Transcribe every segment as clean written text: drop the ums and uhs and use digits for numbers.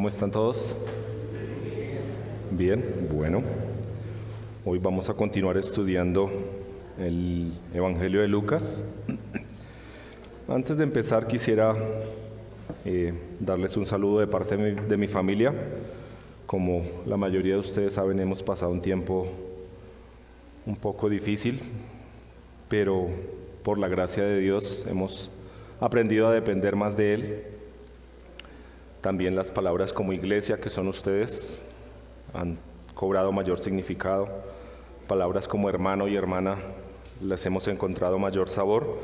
¿Cómo están todos? Bien, bueno. Hoy vamos a continuar estudiando el Evangelio de Lucas. Antes de empezar quisiera darles un saludo de parte de mi familia. Como la mayoría de ustedes saben, hemos pasado un tiempo un poco difícil, pero por la gracia de Dios hemos aprendido a depender más de Él. También las palabras como iglesia, que son ustedes, han cobrado mayor significado. Palabras como hermano y hermana les hemos encontrado mayor sabor.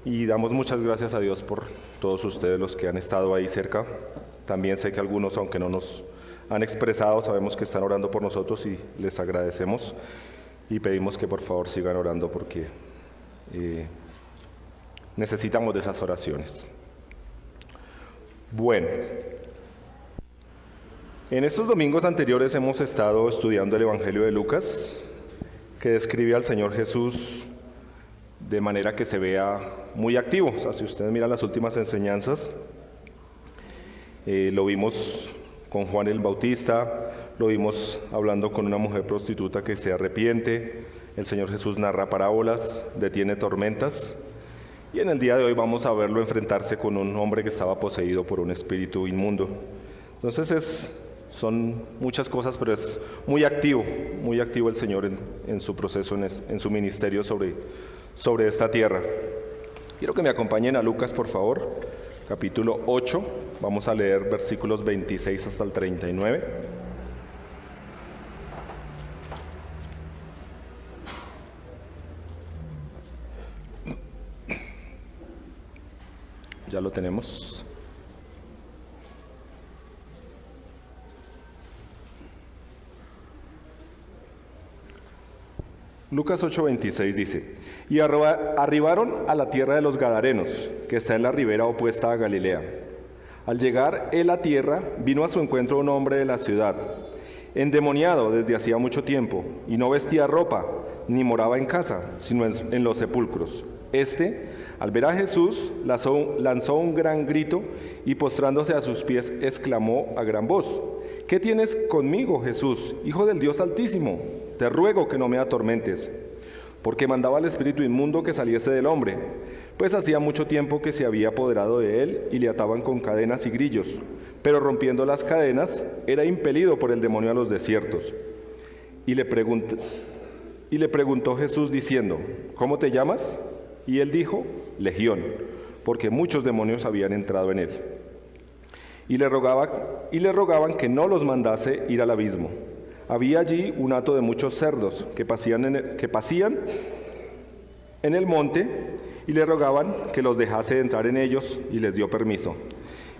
Y damos muchas gracias a Dios por todos ustedes los que han estado ahí cerca. También sé que algunos, aunque no nos han expresado, sabemos que están orando por nosotros y les agradecemos. Y pedimos que por favor sigan orando porque necesitamos de esas oraciones. Bueno, en estos domingos anteriores hemos estado estudiando el Evangelio de Lucas, que describe al Señor Jesús de manera que se vea muy activo. O sea, si ustedes miran las últimas enseñanzas, lo vimos con Juan el Bautista, lo vimos hablando con una mujer prostituta que se arrepiente, el Señor Jesús narra parábolas, detiene tormentas, y en el día de hoy vamos a verlo enfrentarse con un hombre que estaba poseído por un espíritu inmundo. Entonces son muchas cosas, pero es muy activo el Señor en su proceso, en su ministerio sobre esta tierra. Quiero que me acompañen a Lucas, por favor, capítulo 8, vamos a leer versículos 26 hasta el 39. Ya lo tenemos. Lucas 8:26 dice: Y arribaron a la tierra de los Gadarenos, que está en la ribera opuesta a Galilea. Al llegar él a tierra, vino a su encuentro un hombre de la ciudad, endemoniado desde hacía mucho tiempo, y no vestía ropa, ni moraba en casa, sino en los sepulcros. Al ver a Jesús, lanzó un gran grito y postrándose a sus pies, exclamó a gran voz: ¿Qué tienes conmigo, Jesús, Hijo del Dios Altísimo? Te ruego que no me atormentes. Porque mandaba al espíritu inmundo que saliese del hombre, pues hacía mucho tiempo que se había apoderado de él y le ataban con cadenas y grillos, pero rompiendo las cadenas, era impelido por el demonio a los desiertos. Y le preguntó Jesús diciendo: ¿Cómo te llamas? Y él dijo: Legión, porque muchos demonios habían entrado en él. Y le rogaban que no los mandase ir al abismo. Había allí un hato de muchos cerdos que pasían en el monte, y le rogaban que los dejase entrar en ellos, y les dio permiso.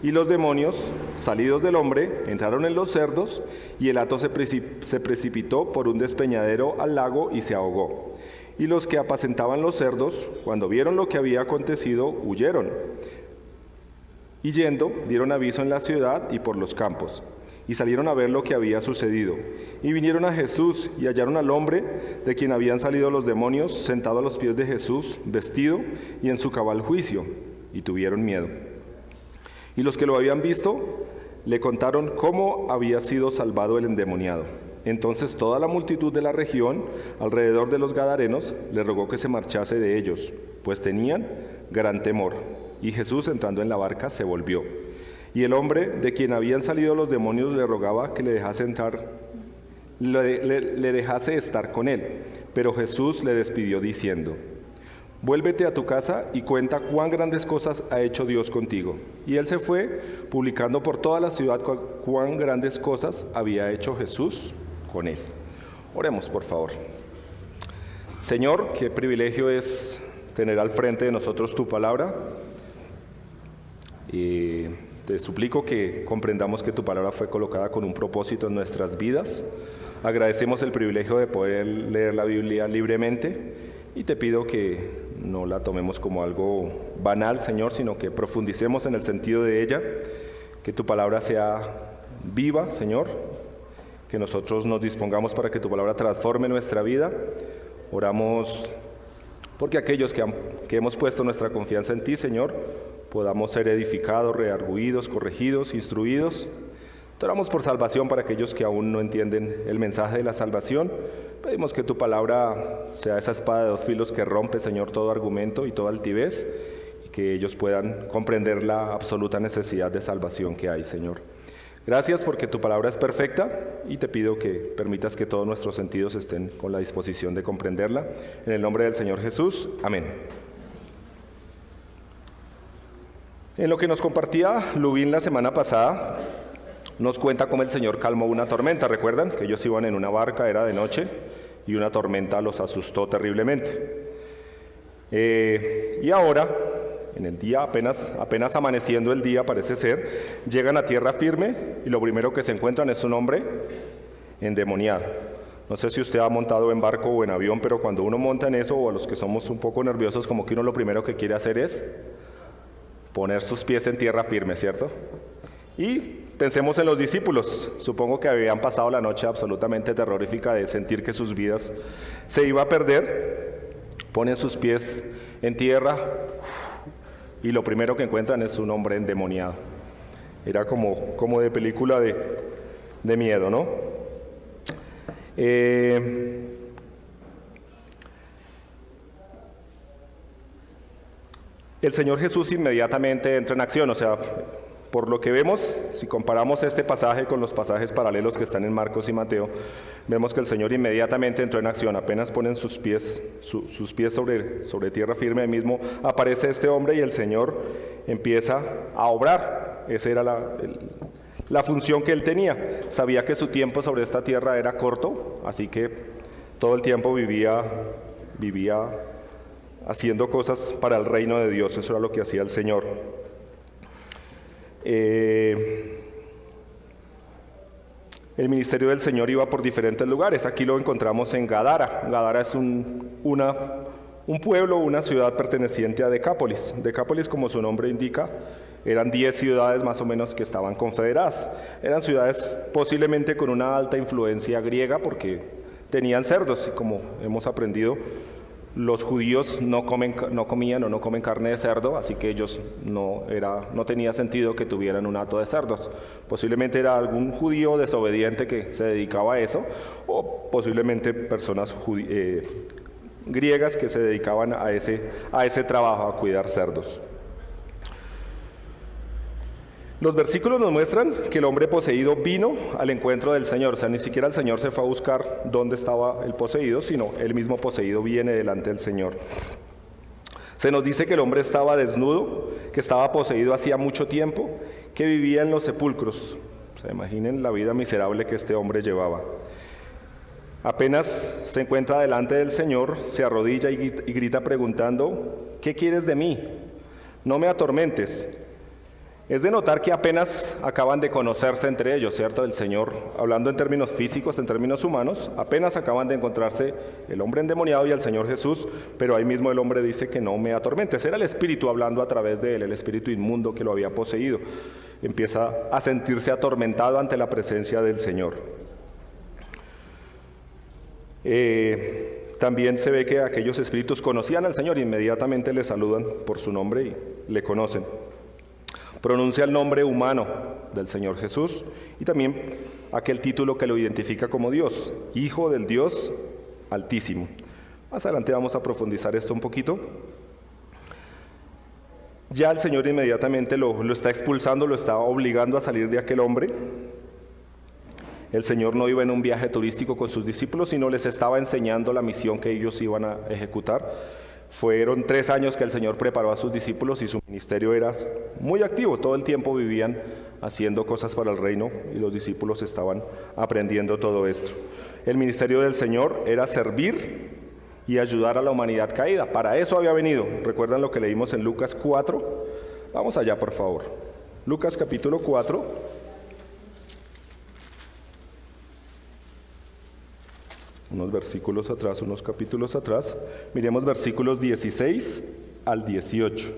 Y los demonios, salidos del hombre, entraron en los cerdos, y el hato se precipitó por un despeñadero al lago y se ahogó. Y los que apacentaban los cerdos, cuando vieron lo que había acontecido, huyeron. Y yendo, dieron aviso en la ciudad y por los campos. Y salieron a ver lo que había sucedido. Y vinieron a Jesús y hallaron al hombre de quien habían salido los demonios, sentado a los pies de Jesús, vestido y en su cabal juicio. Y tuvieron miedo. Y los que lo habían visto le contaron cómo había sido salvado el endemoniado. Entonces toda la multitud de la región alrededor de los Gadarenos le rogó que se marchase de ellos, pues tenían gran temor. Y Jesús, entrando en la barca, se volvió. Y el hombre de quien habían salido los demonios le rogaba que le dejase estar con él. Pero Jesús le despidió diciendo: Vuélvete a tu casa y cuenta cuán grandes cosas ha hecho Dios contigo. Y él se fue, publicando por toda la ciudad cuán grandes cosas había hecho Jesús con él. Oremos, por favor. Señor, qué privilegio es tener al frente de nosotros tu palabra. Y te suplico que comprendamos que tu palabra fue colocada con un propósito en nuestras vidas. Agradecemos el privilegio de poder leer la Biblia libremente y te pido que no la tomemos como algo banal, Señor, sino que profundicemos en el sentido de ella, que tu palabra sea viva, Señor, que nosotros nos dispongamos para que tu palabra transforme nuestra vida. Oramos porque aquellos que hemos puesto nuestra confianza en ti, Señor, podamos ser edificados, redarguidos, corregidos, instruidos. Te oramos por salvación para aquellos que aún no entienden el mensaje de la salvación. Pedimos que tu palabra sea esa espada de dos filos que rompe, Señor, todo argumento y toda altivez, y que ellos puedan comprender la absoluta necesidad de salvación que hay, Señor. Gracias porque tu palabra es perfecta y te pido que permitas que todos nuestros sentidos estén con la disposición de comprenderla. En el nombre del Señor Jesús, amén. En lo que nos compartía Lubín la semana pasada, nos cuenta cómo el Señor calmó una tormenta. ¿Recuerdan? Que ellos iban en una barca, era de noche, y una tormenta los asustó terriblemente. Y ahora, en el día, apenas amaneciendo el día, parece ser, llegan a tierra firme y lo primero que se encuentran es un hombre endemoniado. No sé si usted ha montado en barco o en avión, pero cuando uno monta en eso, o a los que somos un poco nerviosos, como que uno lo primero que quiere hacer es poner sus pies en tierra firme, ¿cierto? Y pensemos en los discípulos. Supongo que habían pasado la noche absolutamente terrorífica de sentir que sus vidas se iba a perder. Ponen sus pies en tierra y lo primero que encuentran es un hombre endemoniado. Era como de película de miedo, ¿no? El Señor Jesús inmediatamente entra en acción, o sea, por lo que vemos, si comparamos este pasaje con los pasajes paralelos que están en Marcos y Mateo, vemos que el Señor inmediatamente entró en acción. Apenas ponen sus pies sobre tierra firme, ahí mismo aparece este hombre y el Señor empieza a obrar. Esa era la función que él tenía. Sabía que su tiempo sobre esta tierra era corto, así que todo el tiempo vivía haciendo cosas para el reino de Dios. Eso era lo que hacía el Señor. El ministerio del Señor iba por diferentes lugares. Aquí lo encontramos en Gadara. Gadara es un pueblo, una ciudad perteneciente a Decápolis. Decápolis, como su nombre indica, eran 10 ciudades más o menos que estaban confederadas. Eran ciudades posiblemente con una alta influencia griega porque tenían cerdos, y como hemos aprendido, los judíos no comen carne de cerdo, así que ellos no tenía sentido que tuvieran un hato de cerdos. Posiblemente era algún judío desobediente que se dedicaba a eso, o posiblemente personas griegas que se dedicaban a ese trabajo, a cuidar cerdos. Los versículos nos muestran que el hombre poseído vino al encuentro del Señor. O sea, ni siquiera el Señor se fue a buscar dónde estaba el poseído, sino el mismo poseído viene delante del Señor. Se nos dice que el hombre estaba desnudo, que estaba poseído hacía mucho tiempo, que vivía en los sepulcros. O sea, imaginen la vida miserable que este hombre llevaba. Apenas se encuentra delante del Señor, se arrodilla y grita preguntando: ¿qué quieres de mí? No me atormentes. Es de notar que apenas acaban de conocerse entre ellos, ¿cierto? El Señor, hablando en términos físicos, en términos humanos, apenas acaban de encontrarse el hombre endemoniado y el Señor Jesús, pero ahí mismo el hombre dice que no me atormentes. Era el espíritu hablando a través de él, el espíritu inmundo que lo había poseído. Empieza a sentirse atormentado ante la presencia del Señor. También se ve que aquellos espíritus conocían al Señor, inmediatamente le saludan por su nombre y le conocen. Pronuncia el nombre humano del Señor Jesús y también aquel título que lo identifica como Dios, Hijo del Dios Altísimo. Más adelante vamos a profundizar esto un poquito. Ya el Señor inmediatamente lo está expulsando, lo está obligando a salir de aquel hombre. El Señor no iba en un viaje turístico con sus discípulos, sino les estaba enseñando la misión que ellos iban a ejecutar. Fueron 3 años que el Señor preparó a sus discípulos y su ministerio era muy activo. Todo el tiempo vivían haciendo cosas para el reino y los discípulos estaban aprendiendo todo esto. El ministerio del Señor era servir y ayudar a la humanidad caída. Para eso había venido. ¿Recuerdan lo que leímos en Lucas 4? Vamos allá, por favor. Lucas capítulo 4. Unos capítulos atrás, miremos versículos 16 al 18.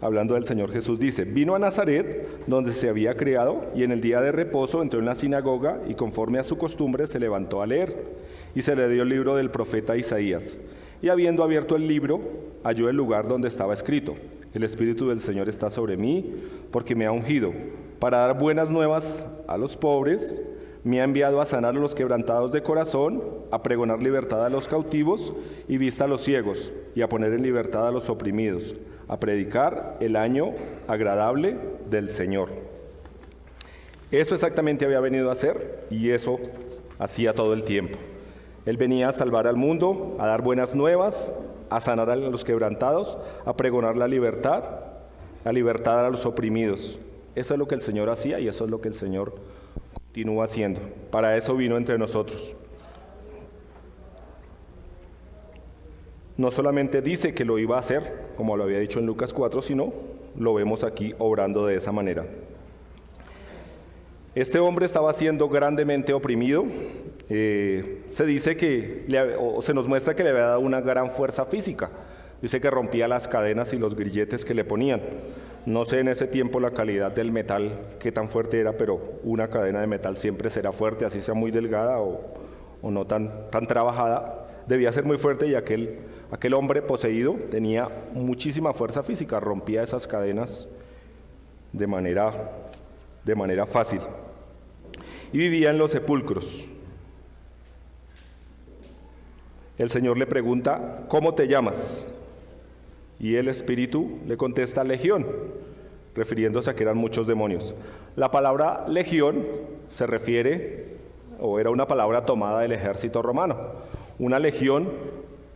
Hablando del Señor Jesús, dice: vino a Nazaret, donde se había criado, y en el día de reposo entró en la sinagoga, y conforme a su costumbre se levantó a leer, y se le dio el libro del profeta Isaías. y habiendo abierto el libro, halló el lugar donde estaba escrito: el Espíritu del Señor está sobre mí, porque me ha ungido para dar buenas nuevas a los pobres, me ha enviado a sanar a los quebrantados de corazón, a pregonar libertad a los cautivos y vista a los ciegos, y a poner en libertad a los oprimidos, a predicar el año agradable del Señor. Eso exactamente había venido a hacer, y eso hacía todo el tiempo. Él venía a salvar al mundo, a dar buenas nuevas, a sanar a los quebrantados, a pregonar la libertad a los oprimidos. Eso es lo que el Señor hacía y eso es lo que el Señor continúa haciendo. Para eso vino entre nosotros. No solamente dice que lo iba a hacer, como lo había dicho en Lucas 4, sino lo vemos aquí obrando de esa manera. Este hombre estaba siendo grandemente oprimido. Se dice que, se nos muestra que le había dado una gran fuerza física. Dice que rompía las cadenas y los grilletes que le ponían. No sé en ese tiempo la calidad del metal, qué tan fuerte era, pero una cadena de metal siempre será fuerte, así sea muy delgada o no tan trabajada. Debía ser muy fuerte y aquel hombre poseído tenía muchísima fuerza física, rompía esas cadenas de manera fácil. Y vivía en los sepulcros. El Señor le pregunta: ¿cómo te llamas? Y el espíritu le contesta: Legión, refiriéndose a que eran muchos demonios. La palabra legión se refiere, o era una palabra tomada del ejército romano. Una legión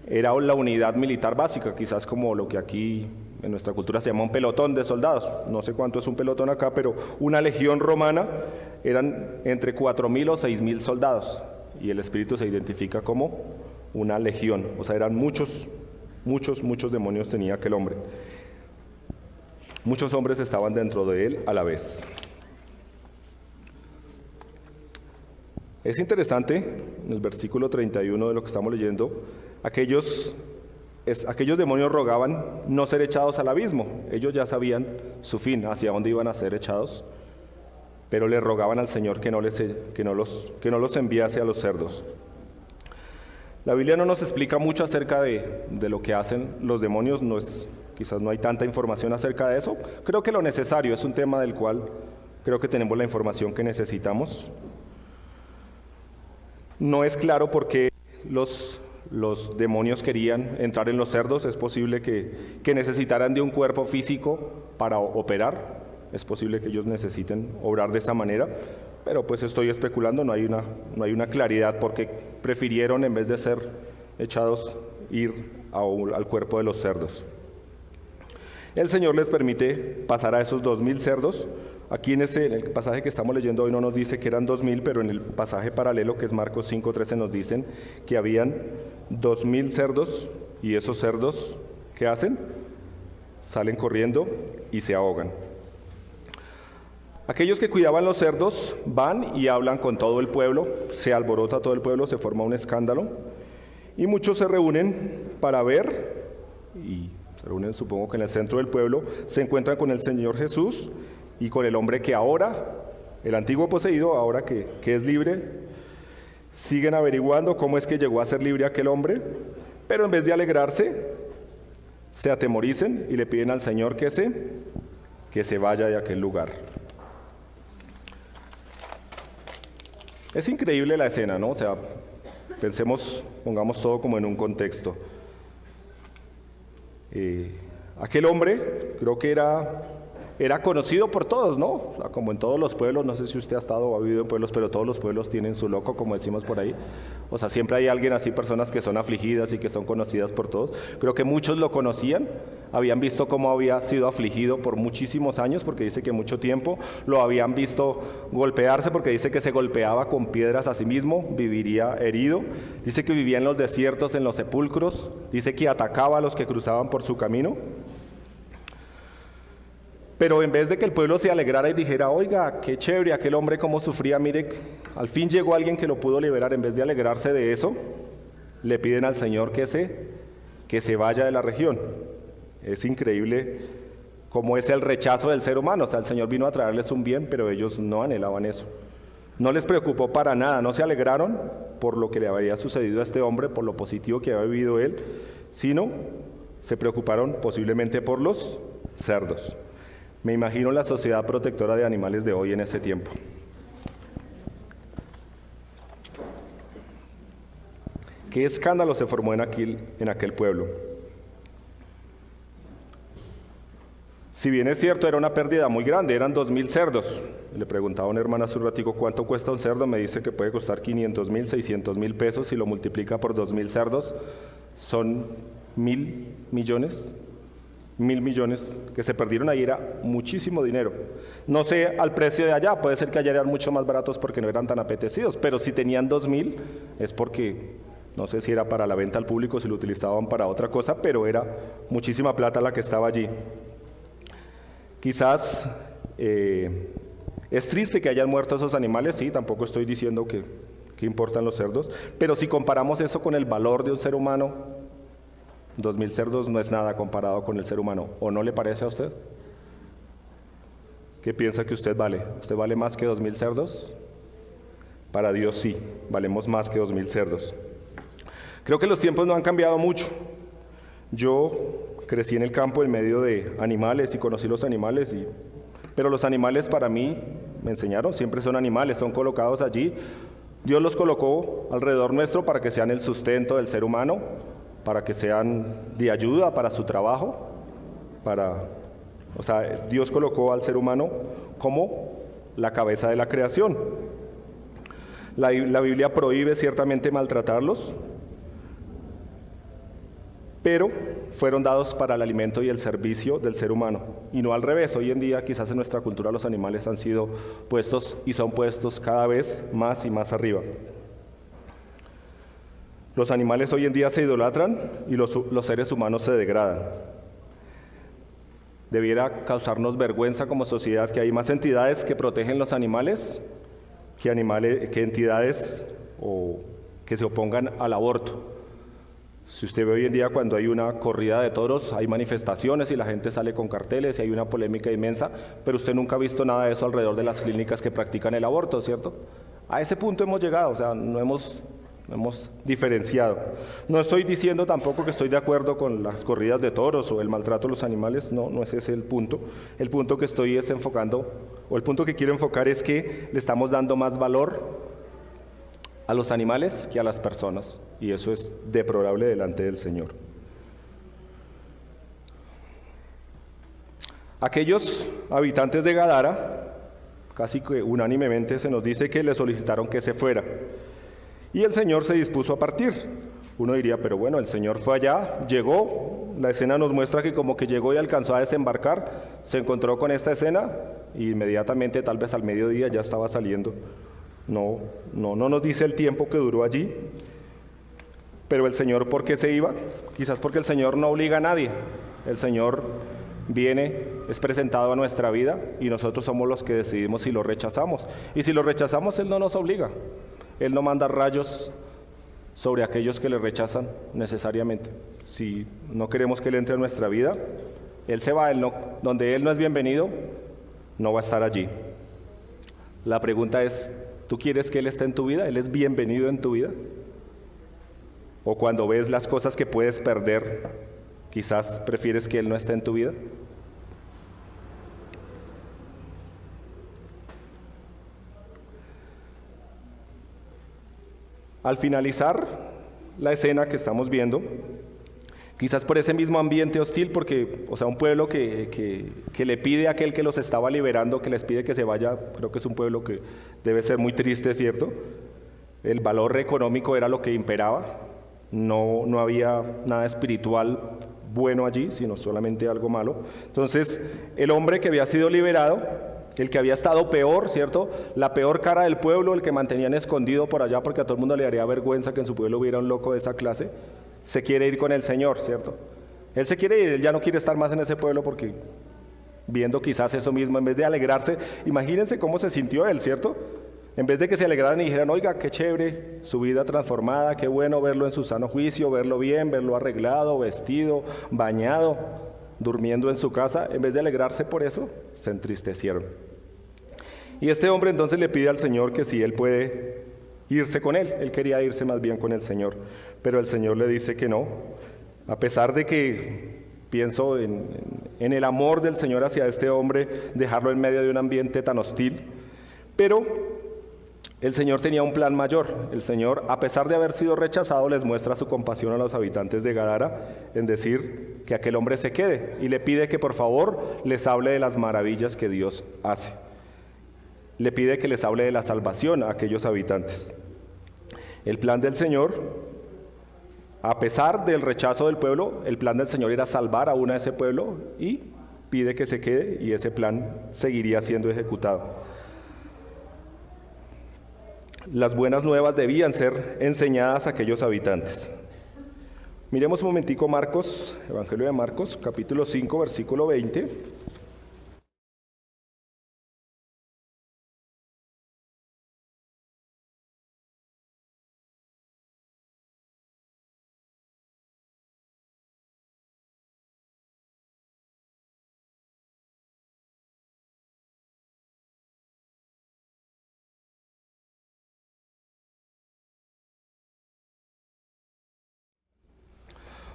era la unidad militar básica, quizás como lo que aquí en nuestra cultura se llama un pelotón de soldados. No sé cuánto es un pelotón acá, pero una legión romana eran entre 4.000 o 6.000 soldados. Y el espíritu se identifica como una legión, o sea, eran muchos demonios tenía aquel hombre. Muchos hombres estaban dentro de él a la vez. Es interesante, en el versículo 31 de lo que estamos leyendo, aquellos demonios rogaban no ser echados al abismo. Ellos ya sabían su fin, hacia dónde iban a ser echados, pero le rogaban al Señor que no los enviase a los cerdos. La Biblia no nos explica mucho acerca de lo que hacen los demonios, quizás no hay tanta información acerca de eso. Creo que lo necesario es un tema del cual creo que tenemos la información que necesitamos. No es claro por qué los demonios querían entrar en los cerdos. Es posible que necesitaran de un cuerpo físico para operar. Es posible que ellos necesiten obrar de esa manera. Pero pues estoy especulando, no hay una claridad porque prefirieron, en vez de ser echados, ir al cuerpo de los cerdos. El Señor les permite pasar a esos 2.000 cerdos. Aquí en el pasaje que estamos leyendo hoy no nos dice que eran 2.000, pero en el pasaje paralelo, que es Marcos 5:13, nos dicen que habían 2.000 cerdos, y esos cerdos, ¿qué hacen? Salen corriendo y se ahogan. Aquellos que cuidaban los cerdos van y hablan con todo el pueblo, se alborota todo el pueblo, se forma un escándalo, y muchos se reúnen para ver, y se reúnen supongo que en el centro del pueblo, se encuentran con el Señor Jesús y con el hombre que ahora, el antiguo poseído, ahora que es libre. Siguen averiguando cómo es que llegó a ser libre aquel hombre, pero en vez de alegrarse, se atemoricen y le piden al Señor que se vaya de aquel lugar. Es increíble la escena, ¿no? O sea, pongamos todo como en un contexto. Aquel hombre creo que era conocido por todos, ¿no? O sea, como en todos los pueblos, no sé si usted ha estado o ha vivido en pueblos, pero todos los pueblos tienen su loco, como decimos por ahí. O sea, siempre hay alguien así, personas que son afligidas y que son conocidas por todos. Creo que muchos lo conocían, habían visto cómo había sido afligido por muchísimos años, porque dice que mucho tiempo lo habían visto golpearse, porque dice que se golpeaba con piedras a sí mismo, viviría herido. Dice que vivía en los desiertos, en los sepulcros. Dice que atacaba a los que cruzaban por su camino. Pero en vez de que el pueblo se alegrara y dijera, oiga, qué chévere, aquel hombre cómo sufría, mire, al fin llegó alguien que lo pudo liberar, en vez de alegrarse de eso, le piden al Señor que se vaya de la región. Es increíble cómo es el rechazo del ser humano. O sea, el Señor vino a traerles un bien, pero ellos no anhelaban eso. No les preocupó para nada, no se alegraron por lo que le había sucedido a este hombre, por lo positivo que había vivido él, sino se preocuparon posiblemente por los cerdos. Me imagino la sociedad protectora de animales de hoy en ese tiempo. ¿Qué escándalo se formó en aquel pueblo? Si bien es cierto, era una pérdida muy grande, eran 2.000 cerdos. Le preguntaba a una hermana hace un ratico cuánto cuesta un cerdo, me dice que puede costar 500,000, 600,000 pesos, si lo multiplica por 2.000 cerdos, son 1.000 millones. 1.000 millones que se perdieron ahí, era muchísimo dinero. No sé al precio de allá, puede ser que allá eran mucho más baratos porque no eran tan apetecidos, pero si tenían 2.000 es porque, no sé si era para la venta al público, si lo utilizaban para otra cosa, pero era muchísima plata la que estaba allí. Quizás es triste que hayan muerto esos animales, sí, tampoco estoy diciendo que importan los cerdos, pero si comparamos eso con el valor de un ser humano, 2.000 cerdos no es nada comparado con el ser humano, ¿o no le parece a usted? ¿Qué piensa que usted vale? ¿Usted vale más que 2.000 cerdos? Para Dios sí, valemos más que 2.000 cerdos. Creo que los tiempos no han cambiado mucho. Yo crecí en el campo en medio de animales y conocí los animales, pero los animales para mí, me enseñaron, siempre son animales, son colocados allí. Dios los colocó alrededor nuestro para que sean el sustento del ser humano, para que sean de ayuda para su trabajo, Dios colocó al ser humano como la cabeza de la creación. La Biblia prohíbe ciertamente maltratarlos, pero fueron dados para el alimento y el servicio del ser humano, y no al revés. Hoy en día quizás en nuestra cultura los animales han sido puestos y son puestos cada vez más y más arriba. Los animales hoy en día se idolatran y los seres humanos se degradan. Debiera causarnos vergüenza como sociedad que hay más entidades que protegen los animales que entidades que se opongan al aborto. Si usted ve hoy en día cuando hay una corrida de toros, hay manifestaciones y la gente sale con carteles y hay una polémica inmensa, pero usted nunca ha visto nada de eso alrededor de las clínicas que practican el aborto, ¿cierto? A ese punto hemos llegado, no hemos diferenciado. No estoy diciendo tampoco que estoy de acuerdo con las corridas de toros o el maltrato a los animales, no es ese el punto. El punto que estoy enfocando, o el punto que quiero enfocar es que le estamos dando más valor a los animales que a las personas, y eso es deplorable delante del Señor. Aquellos habitantes de Gadara, casi que unánimemente se nos dice que le solicitaron que se fuera, y el Señor se dispuso a partir. Uno diría, pero bueno, el Señor fue allá, llegó, la escena nos muestra que como que llegó y alcanzó a desembarcar, se encontró con esta escena, e inmediatamente, tal vez al mediodía, ya estaba saliendo. No nos dice el tiempo que duró allí, pero el Señor, ¿por qué se iba? Quizás porque el Señor no obliga a nadie. El Señor viene, es presentado a nuestra vida y nosotros somos los que decidimos si lo rechazamos. Y si lo rechazamos, Él no nos obliga. Él no manda rayos sobre aquellos que le rechazan necesariamente. Si no queremos que Él entre en nuestra vida, Él se va. Donde Él no es bienvenido, no va a estar allí. La pregunta es, ¿tú quieres que Él esté en tu vida? ¿Él es bienvenido en tu vida? ¿O cuando ves las cosas que puedes perder, quizás prefieres que Él no esté en tu vida? Al finalizar la escena que estamos viendo, quizás por ese mismo ambiente hostil, porque, un pueblo que le pide a aquel que los estaba liberando, que les pide que se vaya, creo que es un pueblo que debe ser muy triste, ¿cierto? El valor económico era lo que imperaba, no había nada espiritual bueno allí, sino solamente algo malo. Entonces, el hombre que había sido liberado, el que había estado peor, ¿cierto? La peor cara del pueblo, el que mantenían escondido por allá porque a todo el mundo le daría vergüenza que en su pueblo hubiera un loco de esa clase, se quiere ir con el Señor, ¿cierto? Él se quiere ir, él ya no quiere estar más en ese pueblo porque viendo quizás eso mismo, en vez de alegrarse, imagínense cómo se sintió él, ¿cierto? En vez de que se alegraran y dijeran, oiga, qué chévere, su vida transformada, qué bueno verlo en su sano juicio, verlo bien, verlo arreglado, vestido, bañado, durmiendo en su casa, en vez de alegrarse por eso, se entristecieron. Y este hombre entonces le pide al Señor que si él puede irse con él. Él quería irse más bien con el Señor, pero el Señor le dice que no. A pesar de que pienso en el amor del Señor hacia este hombre, dejarlo en medio de un ambiente tan hostil, pero el Señor tenía un plan mayor. El Señor, a pesar de haber sido rechazado, les muestra su compasión a los habitantes de Gadara en decir que aquel hombre se quede y le pide que por favor les hable de las maravillas que Dios hace. Le pide que les hable de la salvación a aquellos habitantes. El plan del Señor, a pesar del rechazo del pueblo, el plan del Señor era salvar aún a ese pueblo y pide que se quede y ese plan seguiría siendo ejecutado. Las buenas nuevas debían ser enseñadas a aquellos habitantes. Miremos un momentico Marcos, Evangelio de Marcos, capítulo 5, versículo 20.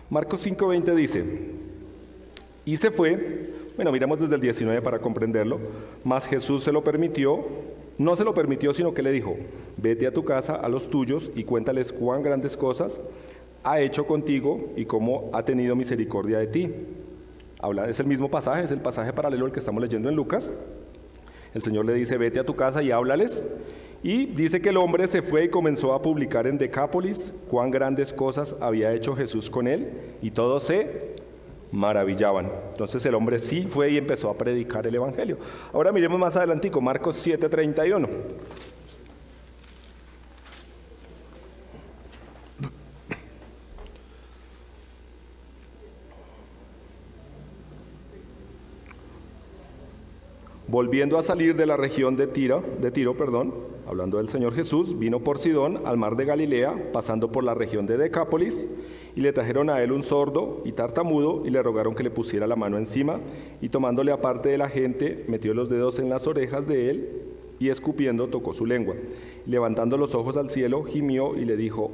Marcos 5:20 dice, y se fue, miremos desde el 19 para comprenderlo, mas Jesús se lo permitió, no se lo permitió, sino que le dijo, vete a tu casa, a los tuyos, y cuéntales cuán grandes cosas ha hecho contigo y cómo ha tenido misericordia de ti. Es el mismo pasaje, es el pasaje paralelo al que estamos leyendo en Lucas. El Señor le dice, vete a tu casa y háblales. Y dice que el hombre se fue y comenzó a publicar en Decápolis cuán grandes cosas había hecho Jesús con él, y todos se maravillaban. Entonces el hombre sí fue y empezó a predicar el evangelio. Ahora miremos más adelantico, Marcos 7:31. Volviendo a salir de la región de Tiro, hablando del Señor Jesús, vino por Sidón al mar de Galilea, pasando por la región de Decápolis, y le trajeron a él un sordo y tartamudo, y le rogaron que le pusiera la mano encima, y tomándole aparte de la gente, metió los dedos en las orejas de él, y escupiendo tocó su lengua. Levantando los ojos al cielo, gimió y le dijo,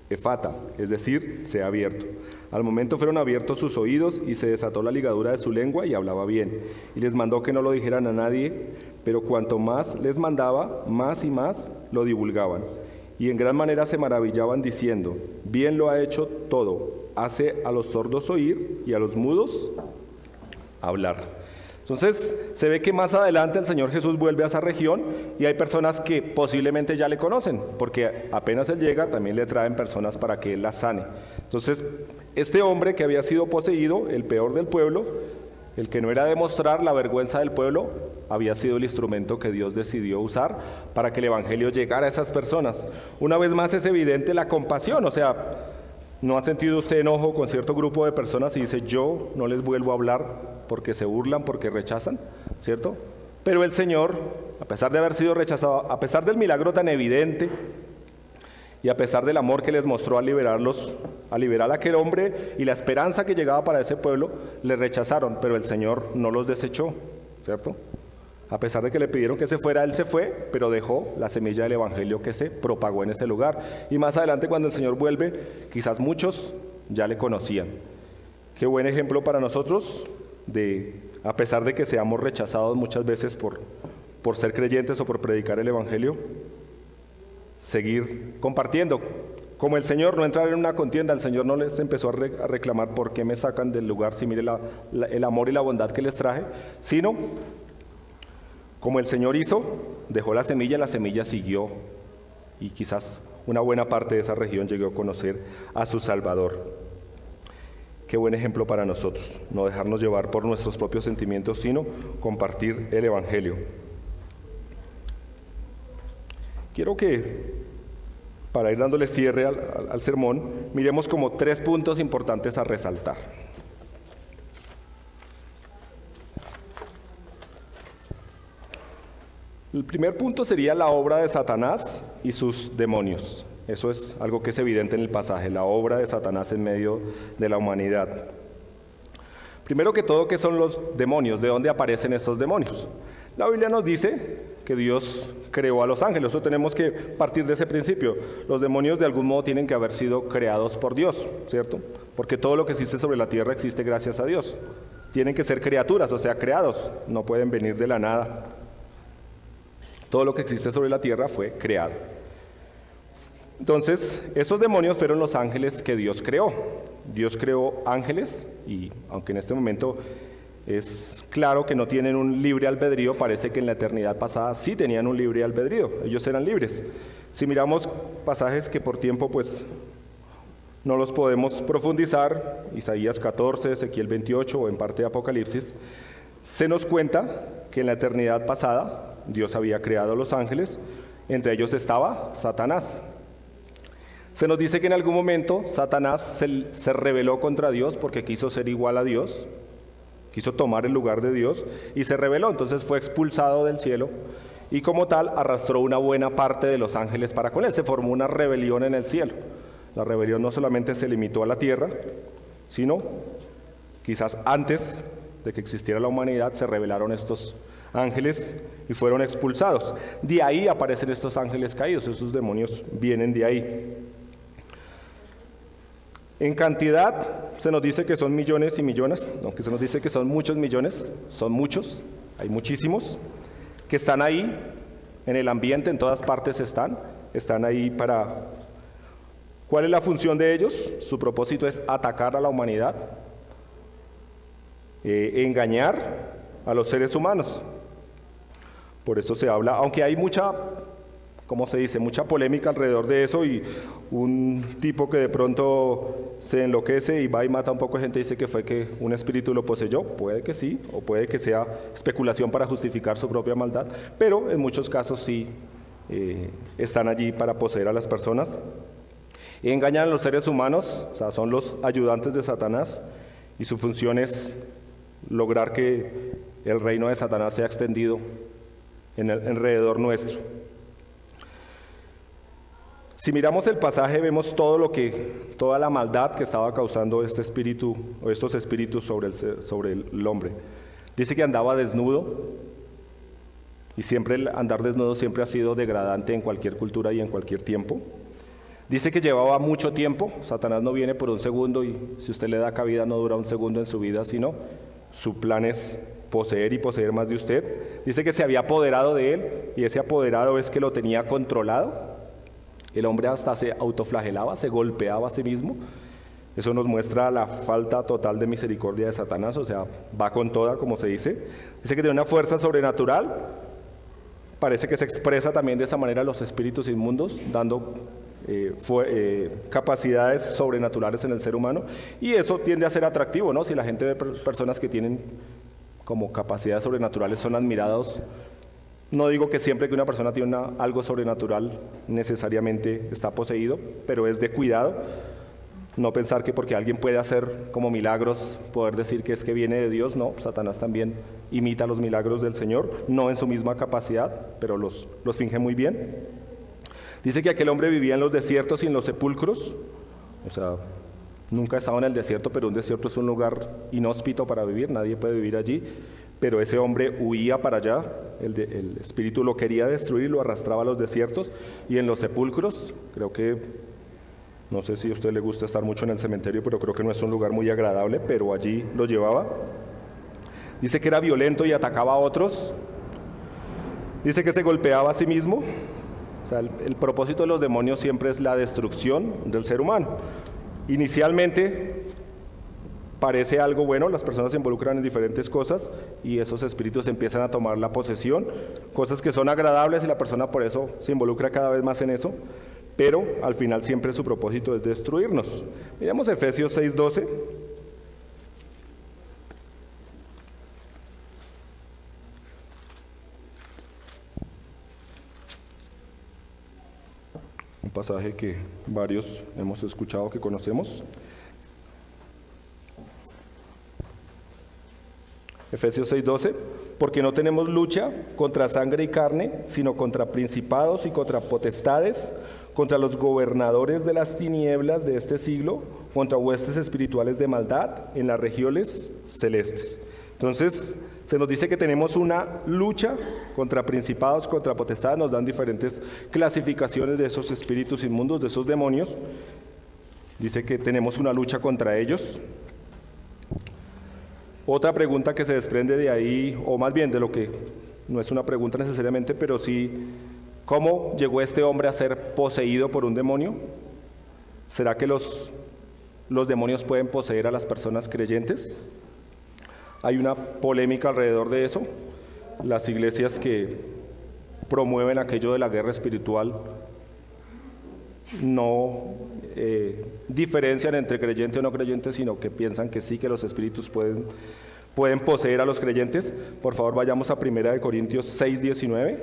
Efata, es decir, sea abierto. Al momento fueron abiertos sus oídos y se desató la ligadura de su lengua y hablaba bien. Y les mandó que no lo dijeran a nadie, pero cuanto más les mandaba, más y más lo divulgaban. Y en gran manera se maravillaban diciendo, bien lo ha hecho todo, hace a los sordos oír y a los mudos hablar. Entonces se ve que más adelante el Señor Jesús vuelve a esa región y hay personas que posiblemente ya le conocen, porque apenas Él llega también le traen personas para que Él las sane. Entonces este hombre que había sido poseído, el peor del pueblo, el que no era de mostrar la vergüenza del pueblo, había sido el instrumento que Dios decidió usar para que el evangelio llegara a esas personas. Una vez más es evidente la compasión, o sea, ¿no ha sentido usted enojo con cierto grupo de personas y dice, yo no les vuelvo a hablar porque se burlan, porque rechazan, ¿cierto? Pero el Señor, a pesar de haber sido rechazado, a pesar del milagro tan evidente y a pesar del amor que les mostró al liberar a aquel hombre y la esperanza que llegaba para ese pueblo, le rechazaron, pero el Señor no los desechó, ¿cierto? A pesar de que le pidieron que se fuera, Él se fue, pero dejó la semilla del evangelio que se propagó en ese lugar. Y más adelante cuando el Señor vuelve, quizás muchos ya le conocían. Qué buen ejemplo para nosotros de, a pesar de que seamos rechazados muchas veces por ser creyentes o por predicar el evangelio, seguir compartiendo. Como el Señor, no entrar en una contienda, el Señor no les empezó a reclamar por qué me sacan del lugar si mire el amor y la bondad que les traje, sino como el Señor hizo, dejó la semilla siguió y quizás una buena parte de esa región llegó a conocer a su Salvador. Qué buen ejemplo para nosotros, no dejarnos llevar por nuestros propios sentimientos, sino compartir el evangelio. Quiero que, para ir dándole cierre al sermón, miremos como 3 puntos importantes a resaltar. El primer punto sería la obra de Satanás y sus demonios. Eso es algo que es evidente en el pasaje, la obra de Satanás en medio de la humanidad. Primero que todo, ¿qué son los demonios? ¿De dónde aparecen estos demonios? La Biblia nos dice que Dios creó a los ángeles. Nosotros tenemos que partir de ese principio. Los demonios de algún modo tienen que haber sido creados por Dios, ¿cierto? Porque todo lo que existe sobre la tierra existe gracias a Dios. Tienen que ser criaturas, o sea, creados, no pueden venir de la nada. Todo lo que existe sobre la tierra fue creado. Entonces, esos demonios fueron los ángeles que Dios creó. Dios creó ángeles y aunque en este momento es claro que no tienen un libre albedrío, parece que en la eternidad pasada sí tenían un libre albedrío, ellos eran libres. Si miramos pasajes que por tiempo pues no los podemos profundizar, Isaías 14, Ezequiel 28 o en parte de Apocalipsis, se nos cuenta que en la eternidad pasada Dios había creado los ángeles, entre ellos estaba Satanás. Se nos dice que en algún momento Satanás se rebeló contra Dios porque quiso ser igual a Dios, quiso tomar el lugar de Dios y se rebeló, entonces fue expulsado del cielo y como tal arrastró una buena parte de los ángeles para con él. Se formó una rebelión en el cielo. La rebelión no solamente se limitó a la tierra, sino quizás antes de que existiera la humanidad se rebelaron estos ángeles y fueron expulsados. De ahí aparecen estos ángeles caídos, esos demonios vienen de ahí. En cantidad se nos dice que son millones y millones, aunque se nos dice que son muchos millones, son muchos, hay muchísimos, que están ahí en el ambiente, en todas partes están ahí para... ¿Cuál es la función de ellos? Su propósito es atacar a la humanidad, engañar a los seres humanos. Por eso se habla, aunque hay mucha, ¿cómo se dice?, mucha polémica alrededor de eso y un tipo que de pronto se enloquece y va y mata a un poco de gente y dice que fue que un espíritu lo poseyó. Puede que sí, o puede que sea especulación para justificar su propia maldad, pero en muchos casos sí están allí para poseer a las personas. Engañan a los seres humanos, o sea, son los ayudantes de Satanás y su función es lograr que el reino de Satanás sea extendido alrededor nuestro. Si miramos el pasaje vemos toda la maldad que estaba causando este espíritu o estos espíritus sobre el hombre. Dice que andaba desnudo y siempre el andar desnudo siempre ha sido degradante en cualquier cultura y en cualquier tiempo. Dice que llevaba mucho tiempo, Satanás no viene por un segundo y si usted le da cabida no dura un segundo en su vida, sino su plan es poseer y poseer más de usted. Dice que se había apoderado de él y ese apoderado es que lo tenía controlado. El hombre hasta se autoflagelaba, se golpeaba a sí mismo. Eso nos muestra la falta total de misericordia de Satanás, o sea, va con toda, como se dice. Dice que tiene una fuerza sobrenatural. Parece que se expresa también de esa manera a los espíritus inmundos, dando capacidades sobrenaturales en el ser humano. Y eso tiende a ser atractivo, ¿no? Si la gente ve personas que tienen como capacidades sobrenaturales son admirados. No digo que siempre que una persona tiene algo sobrenatural necesariamente está poseído, pero es de cuidado. No pensar que porque alguien puede hacer como milagros, poder decir que es que viene de Dios. No, Satanás también imita los milagros del Señor, no en su misma capacidad, pero los finge muy bien. Dice que aquel hombre vivía en los desiertos y en los sepulcros, o sea, nunca estaba en el desierto, pero un desierto es un lugar inhóspito para vivir, nadie puede vivir allí. Pero ese hombre huía para allá, el espíritu lo quería destruir, lo arrastraba a los desiertos y en los sepulcros. Creo que, no sé si a usted le gusta estar mucho en el cementerio, pero creo que no es un lugar muy agradable, pero allí lo llevaba. Dice que era violento y atacaba a otros. Dice que se golpeaba a sí mismo. O sea, el propósito de los demonios siempre es la destrucción del ser humano. Inicialmente parece algo bueno, las personas se involucran en diferentes cosas y esos espíritus empiezan a tomar la posesión, cosas que son agradables y la persona por eso se involucra cada vez más en eso, pero al final siempre su propósito es destruirnos. Miremos Efesios 6:12. Un pasaje que varios hemos escuchado, que conocemos. Efesios 6:12, porque no tenemos lucha contra sangre y carne, sino contra principados y contra potestades, contra los gobernadores de las tinieblas de este siglo, contra huestes espirituales de maldad en las regiones celestes. Entonces, Se nos dice que tenemos una lucha contra principados, contra potestades, nos dan diferentes clasificaciones de esos espíritus inmundos, de esos demonios. Dice que tenemos una lucha contra ellos. Otra pregunta que se desprende de ahí, o más bien de lo que no es una pregunta necesariamente, pero sí, ¿cómo llegó este hombre a ser poseído por un demonio? ¿Será que los demonios pueden poseer a las personas creyentes? Hay una polémica alrededor de eso. Las iglesias que promueven aquello de la guerra espiritual no diferencian entre creyente o no creyente, sino que piensan que sí, que los espíritus pueden poseer a los creyentes. Por favor, vayamos a 1 Corintios 6:19.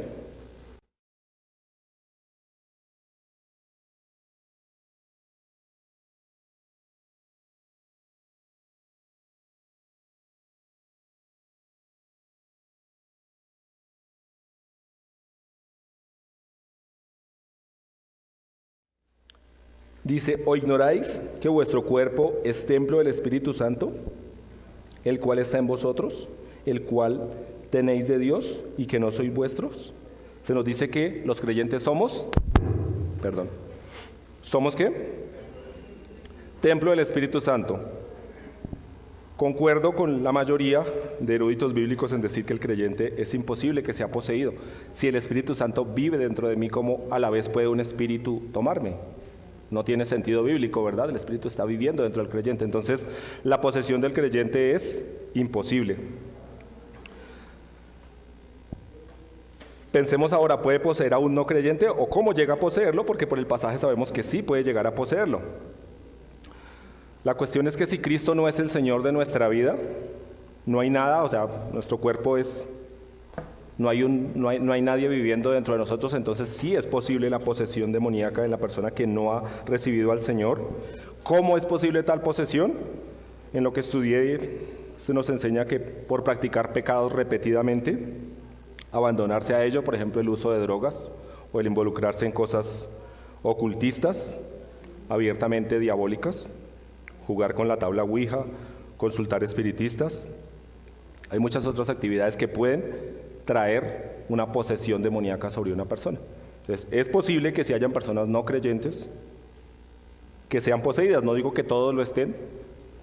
Dice, ¿o ignoráis que vuestro cuerpo es templo del Espíritu Santo, el cual está en vosotros, el cual tenéis de Dios y que no sois vuestros? Se nos dice que los creyentes ¿somos qué? Templo del Espíritu Santo. Concuerdo con la mayoría de eruditos bíblicos en decir que el creyente es imposible que sea poseído. Si el Espíritu Santo vive dentro de mí, ¿cómo a la vez puede un espíritu tomarme? No tiene sentido bíblico, ¿verdad? El Espíritu está viviendo dentro del creyente. Entonces, la posesión del creyente es imposible. Pensemos ahora, ¿puede poseer a un no creyente? ¿O cómo llega a poseerlo? Porque por el pasaje sabemos que sí puede llegar a poseerlo. La cuestión es que si Cristo no es el Señor de nuestra vida, no hay nada, o sea, nuestro cuerpo es... No hay nadie viviendo dentro de nosotros, entonces sí es posible la posesión demoníaca de la persona que no ha recibido al Señor. ¿Cómo es posible tal posesión? En lo que estudié se nos enseña que por practicar pecados repetidamente, abandonarse a ello, por ejemplo el uso de drogas o el involucrarse en cosas ocultistas, abiertamente diabólicas, jugar con la tabla Ouija, consultar espiritistas. Hay muchas otras actividades que pueden traer una posesión demoníaca sobre una persona. Entonces, es posible que si hayan personas no creyentes que sean poseídas, no digo que todos lo estén,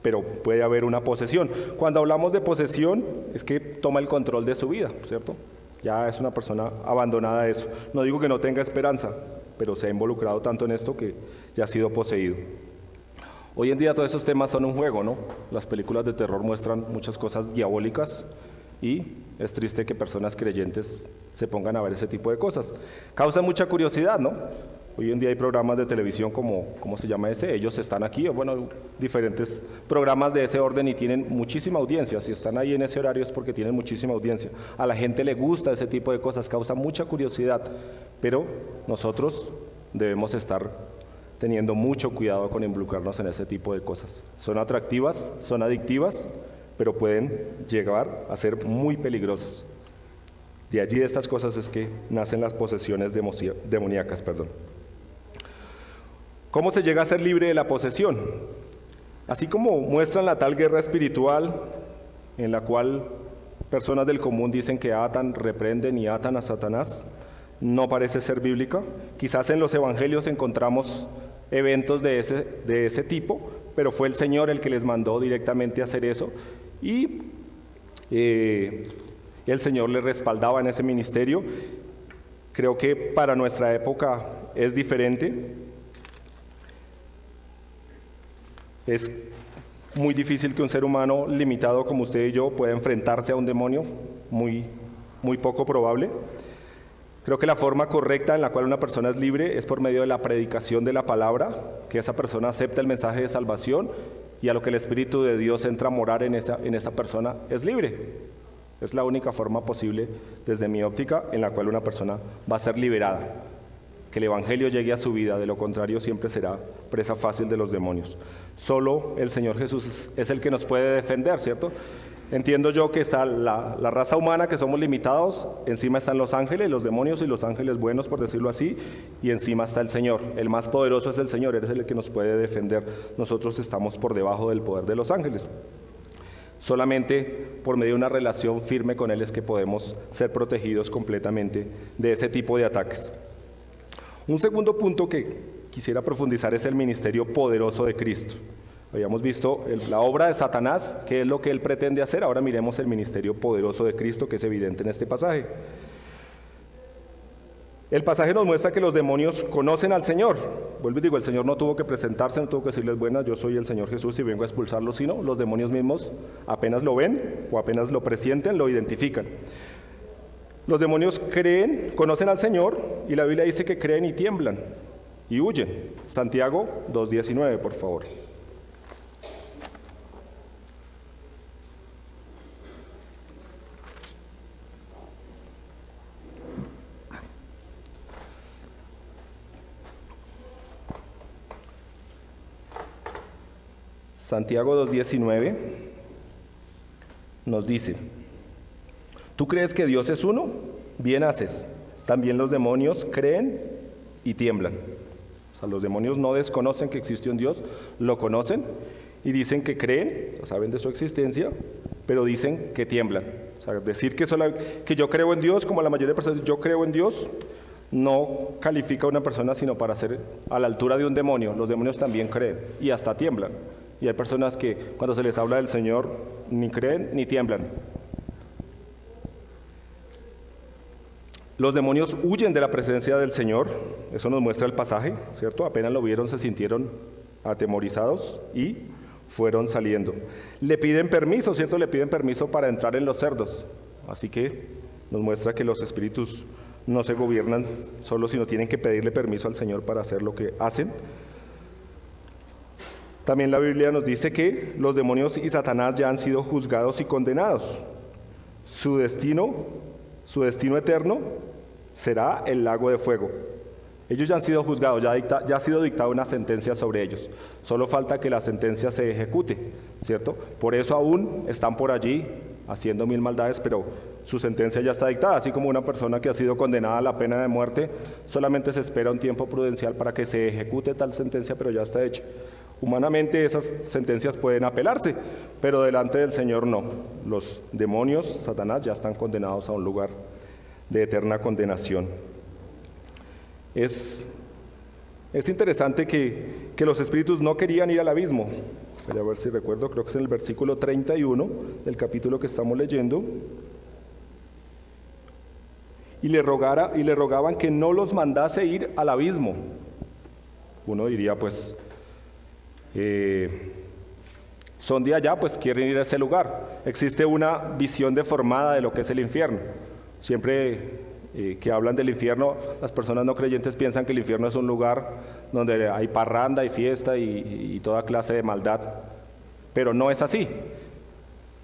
pero puede haber una posesión. Cuando hablamos de posesión, es que toma el control de su vida, ¿cierto? Ya es una persona abandonada a eso. No digo que no tenga esperanza, pero se ha involucrado tanto en esto que ya ha sido poseído. Hoy en día todos esos temas son un juego, ¿no? Las películas de terror muestran muchas cosas diabólicas y es triste que personas creyentes se pongan a ver ese tipo de cosas. Causa mucha curiosidad, ¿no? Hoy en día hay programas de televisión como, ¿cómo se llama ese? Ellos están aquí, o bueno, diferentes programas de ese orden y tienen muchísima audiencia. Si están ahí en ese horario es porque tienen muchísima audiencia. A la gente le gusta ese tipo de cosas, causa mucha curiosidad, pero nosotros debemos estar teniendo mucho cuidado con involucrarnos en ese tipo de cosas. Son atractivas, son adictivas, pero pueden llegar a ser muy peligrosas. De allí de estas cosas es que nacen las posesiones demoníacas. ¿Cómo se llega a ser libre de la posesión? Así como muestran la tal guerra espiritual en la cual personas del común dicen que atan, reprenden y atan a Satanás, no parece ser bíblica. Quizás en los evangelios encontramos eventos de ese tipo, pero fue el Señor el que les mandó directamente a hacer eso y el Señor les respaldaba en ese ministerio. Creo que para nuestra época es diferente. Es muy difícil que un ser humano limitado como usted y yo pueda enfrentarse a un demonio, muy poco probable. Creo que la forma correcta en la cual una persona es libre es por medio de la predicación de la palabra, que esa persona acepta el mensaje de salvación y a lo que el Espíritu de Dios entra a morar en esa persona es libre. Es la única forma posible desde mi óptica en la cual una persona va a ser liberada. Que el Evangelio llegue a su vida, de lo contrario siempre será presa fácil de los demonios. Solo el Señor Jesús es el que nos puede defender, ¿cierto? Entiendo yo que está la raza humana, que somos limitados, encima están los ángeles, los demonios y los ángeles buenos, por decirlo así, y encima está el Señor. El más poderoso es el Señor, Él es el que nos puede defender. Nosotros estamos por debajo del poder de los ángeles. Solamente por medio de una relación firme con Él es que podemos ser protegidos completamente de ese tipo de ataques. Un segundo punto que quisiera profundizar es el ministerio poderoso de Cristo. Habíamos visto la obra de Satanás, qué es lo que él pretende hacer. Ahora miremos el ministerio poderoso de Cristo, que es evidente en este pasaje. El pasaje nos muestra que los demonios conocen al Señor. Vuelvo y digo, el Señor no tuvo que presentarse, no tuvo que decirles, buenas, yo soy el Señor Jesús y vengo a expulsarlos, sino los demonios mismos apenas lo ven o apenas lo presienten, lo identifican. Los demonios creen, conocen al Señor, y la Biblia dice que creen y tiemblan y huyen. Santiago 2:19, por favor. Santiago 2:19 nos dice: ¿tú crees que Dios es uno? Bien haces. También los demonios creen y tiemblan. O sea, los demonios no desconocen que existe un Dios, lo conocen y dicen que creen, o sea, saben de su existencia, pero dicen que tiemblan. O sea, decir que yo creo en Dios, como la mayoría de personas, yo creo en Dios, no califica a una persona sino para ser a la altura de un demonio. Los demonios también creen y hasta tiemblan. Y hay personas que cuando se les habla del Señor ni creen ni tiemblan. Los demonios huyen de la presencia del Señor, eso nos muestra el pasaje, ¿cierto? Apenas lo vieron, se sintieron atemorizados y fueron saliendo. Le piden permiso, ¿cierto? Le piden permiso para entrar en los cerdos. Así que nos muestra que los espíritus no se gobiernan solos, sino tienen que pedirle permiso al Señor para hacer lo que hacen. También la Biblia nos dice que los demonios y Satanás ya han sido juzgados y condenados. Su destino eterno será el lago de fuego. Ellos ya han sido juzgados, ya ha sido dictada una sentencia sobre ellos. Solo falta que la sentencia se ejecute, ¿cierto? Por eso aún están por allí haciendo mil maldades, pero su sentencia ya está dictada. Así como una persona que ha sido condenada a la pena de muerte, solamente se espera un tiempo prudencial para que se ejecute tal sentencia, pero ya está hecha. Humanamente esas sentencias pueden apelarse, pero delante del Señor no. Los demonios, Satanás, ya están condenados a un lugar de eterna condenación. Es interesante que los espíritus no querían ir al abismo. Voy a ver si recuerdo, creo que es en el versículo 31 del capítulo que estamos leyendo. Y le rogaban que no los mandase ir al abismo. Uno diría, pues, son de allá, pues quieren ir a ese lugar. Existe una visión deformada de lo que es el infierno. Siempre que hablan del infierno, las personas no creyentes piensan que el infierno es un lugar donde hay parranda y fiesta y toda clase de maldad, pero no es así.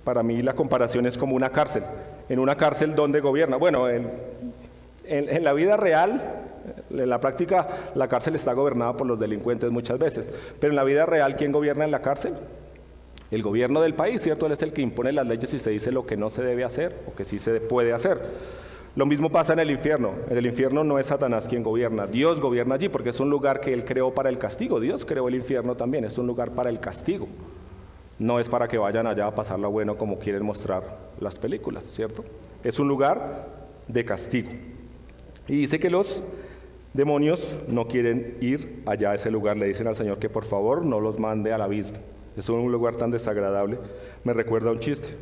Para mí la comparación es como una cárcel. En una cárcel, ¿dónde gobierna? Bueno, en la vida real, en la práctica, la cárcel está gobernada por los delincuentes muchas veces, pero en la vida real, ¿quién gobierna en la cárcel? El gobierno del país, ¿cierto? Él es el que impone las leyes y se dice lo que no se debe hacer o que sí se puede hacer. Lo mismo pasa en el infierno. En el infierno no es Satanás quien gobierna, Dios gobierna allí, porque es un lugar que Él creó para el castigo. Dios creó el infierno también, es un lugar para el castigo. No es para que vayan allá a pasarla bueno como quieren mostrar las películas, ¿cierto? Es un lugar de castigo. Y dice que los demonios no quieren ir allá a ese lugar, le dicen al Señor que por favor no los mande al abismo. Es un lugar tan desagradable, me recuerda un chiste.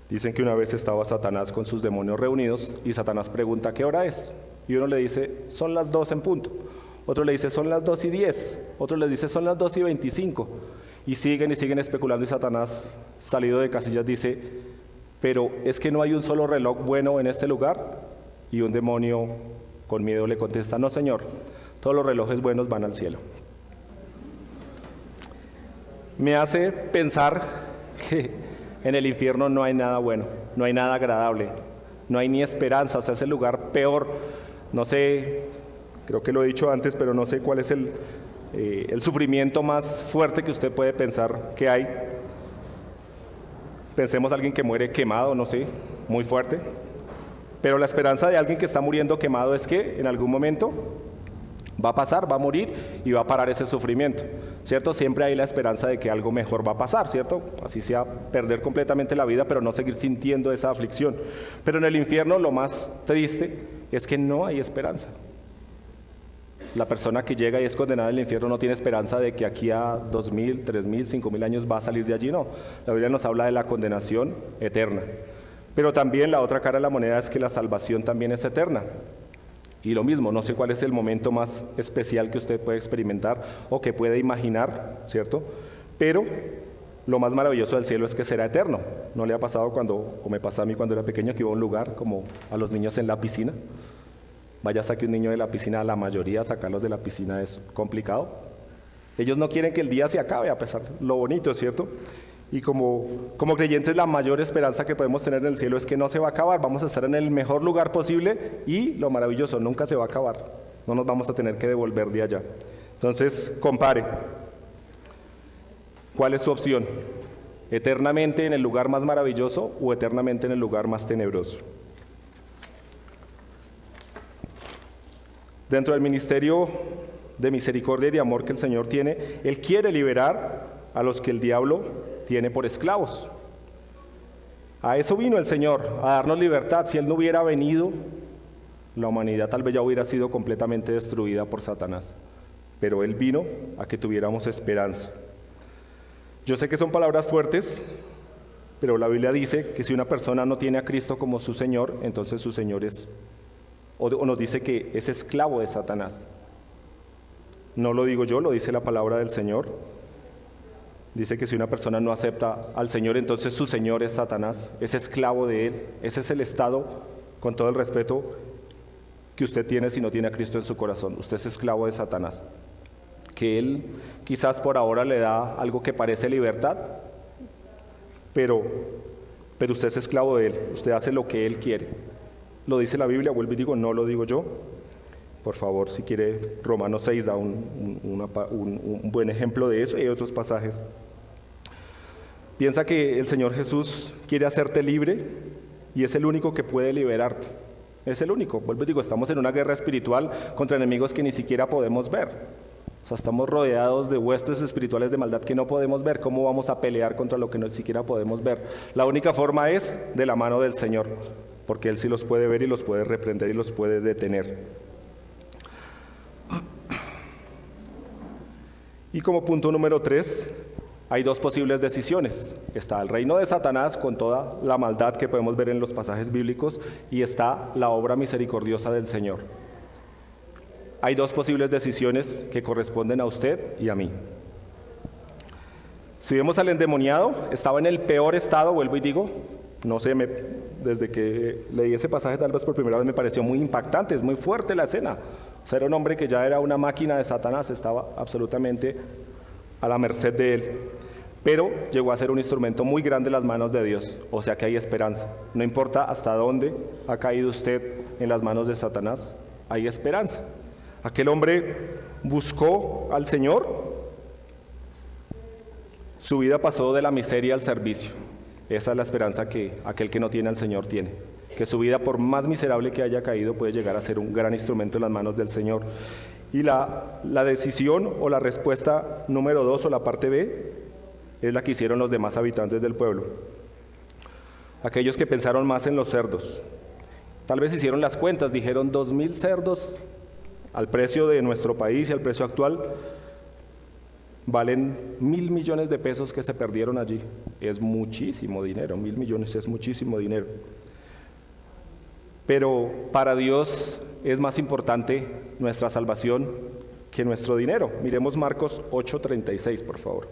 Dicen que una vez estaba Satanás con sus demonios reunidos y Satanás pregunta ¿qué hora es? Y uno le dice son las 2 en punto, otro le dice son las 2:10, otro le dice son las 2:25 y siguen especulando y Satanás, salido de casillas, dice pero es que no hay un solo reloj bueno en este lugar. Y un demonio con miedo le contesta no señor, todos los relojes buenos van al cielo. Me hace pensar que en el infierno no hay nada bueno, no hay nada agradable, no hay ni esperanza, o sea, es el lugar peor. No sé, creo que lo he dicho antes, pero no sé cuál es el sufrimiento más fuerte que usted puede pensar que hay. Pensemos a alguien que muere quemado, no sé, muy fuerte. Pero la esperanza de alguien que está muriendo quemado es que en algún momento Va a pasar, va a morir y va a parar ese sufrimiento, ¿cierto? Siempre hay la esperanza de que algo mejor va a pasar, ¿cierto? Así sea perder completamente la vida, pero no seguir sintiendo esa aflicción. Pero en el infierno lo más triste es que no hay esperanza. La persona que llega y es condenada al infierno no tiene esperanza de que aquí a 2000, 3000, 5000 años va a salir de allí, no. La Biblia nos habla de la condenación eterna. Pero también la otra cara de la moneda es que la salvación también es eterna. Y lo mismo, no sé cuál es el momento más especial que usted puede experimentar o que puede imaginar, ¿cierto? Pero lo más maravilloso del cielo es que será eterno. ¿No le ha pasado o me pasaba a mí cuando era pequeño, que iba a un lugar como a los niños en la piscina? Vaya, saque un niño de la piscina, la mayoría sacarlos de la piscina es complicado. Ellos no quieren que el día se acabe, a pesar de lo bonito, ¿cierto? Y como creyentes, la mayor esperanza que podemos tener en el cielo es que no se va a acabar, vamos a estar en el mejor lugar posible y lo maravilloso, nunca se va a acabar, no nos vamos a tener que devolver de allá. Entonces, compare. ¿Cuál es su opción? ¿Eternamente en el lugar más maravilloso o eternamente en el lugar más tenebroso? Dentro del ministerio de misericordia y de amor que el Señor tiene, Él quiere liberar a los que el diablo tiene por esclavos. A eso vino el Señor, a darnos libertad. Si Él no hubiera venido, la humanidad tal vez ya hubiera sido completamente destruida por Satanás. Pero Él vino a que tuviéramos esperanza. Yo sé que son palabras fuertes, pero la Biblia dice que si una persona no tiene a Cristo como su Señor, entonces su Señor o nos dice que es esclavo de Satanás. No lo digo yo, lo dice la palabra del Señor. Dice que si una persona no acepta al Señor, entonces su Señor es Satanás, es esclavo de Él. Ese es el estado, con todo el respeto, que usted tiene si no tiene a Cristo en su corazón. Usted es esclavo de Satanás. Que Él quizás por ahora le da algo que parece libertad, pero usted es esclavo de Él, usted hace lo que Él quiere. Lo dice la Biblia, vuelvo y digo, no lo digo yo. Por favor, si quiere, Romanos 6 da un buen ejemplo de eso y hay otros pasajes. Piensa que el Señor Jesús quiere hacerte libre y es el único que puede liberarte. Es el único. Vuelvo y digo, estamos en una guerra espiritual contra enemigos que ni siquiera podemos ver. O sea, estamos rodeados de huestes espirituales de maldad que no podemos ver. ¿Cómo vamos a pelear contra lo que ni siquiera podemos ver? La única forma es de la mano del Señor, porque Él sí los puede ver y los puede reprender y los puede detener. Y como punto número 3, hay dos posibles decisiones. Está el reino de Satanás con toda la maldad que podemos ver en los pasajes bíblicos y está la obra misericordiosa del Señor. Hay dos posibles decisiones que corresponden a usted y a mí. Si vemos al endemoniado, estaba en el peor estado, vuelvo y digo, no sé, desde que leí ese pasaje tal vez por primera vez me pareció muy impactante, es muy fuerte la escena. O sea, era un hombre que ya era una máquina de Satanás, estaba absolutamente a la merced de él. Pero llegó a ser un instrumento muy grande en las manos de Dios, o sea que hay esperanza. No importa hasta dónde ha caído usted en las manos de Satanás, hay esperanza. Aquel hombre buscó al Señor, su vida pasó de la miseria al servicio. Esa es la esperanza que aquel que no tiene al Señor tiene. Que su vida, por más miserable que haya caído, puede llegar a ser un gran instrumento en las manos del Señor. Y la decisión o la respuesta número 2 o la parte B es la que hicieron los demás habitantes del pueblo. Aquellos que pensaron más en los cerdos. Tal vez hicieron las cuentas, dijeron 2000 cerdos al precio de nuestro país y al precio actual valen 1.000 millones de pesos que se perdieron allí. Es muchísimo dinero, 1.000 millones es muchísimo dinero. Pero para Dios es más importante nuestra salvación que nuestro dinero. Miremos Marcos 8:36, por favor.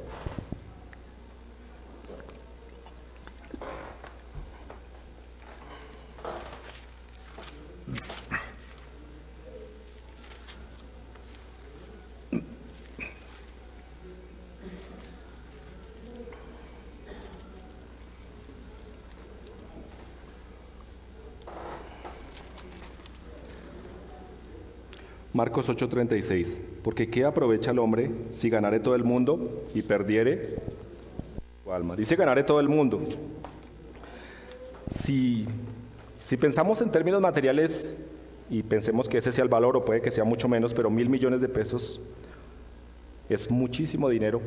Marcos 8:36, porque ¿qué aprovecha el hombre si ganare todo el mundo y perdiere su alma? Dice ganare todo el mundo. Si pensamos en términos materiales, y pensemos que ese sea el valor, o puede que sea mucho menos, pero 1.000 millones de pesos es muchísimo dinero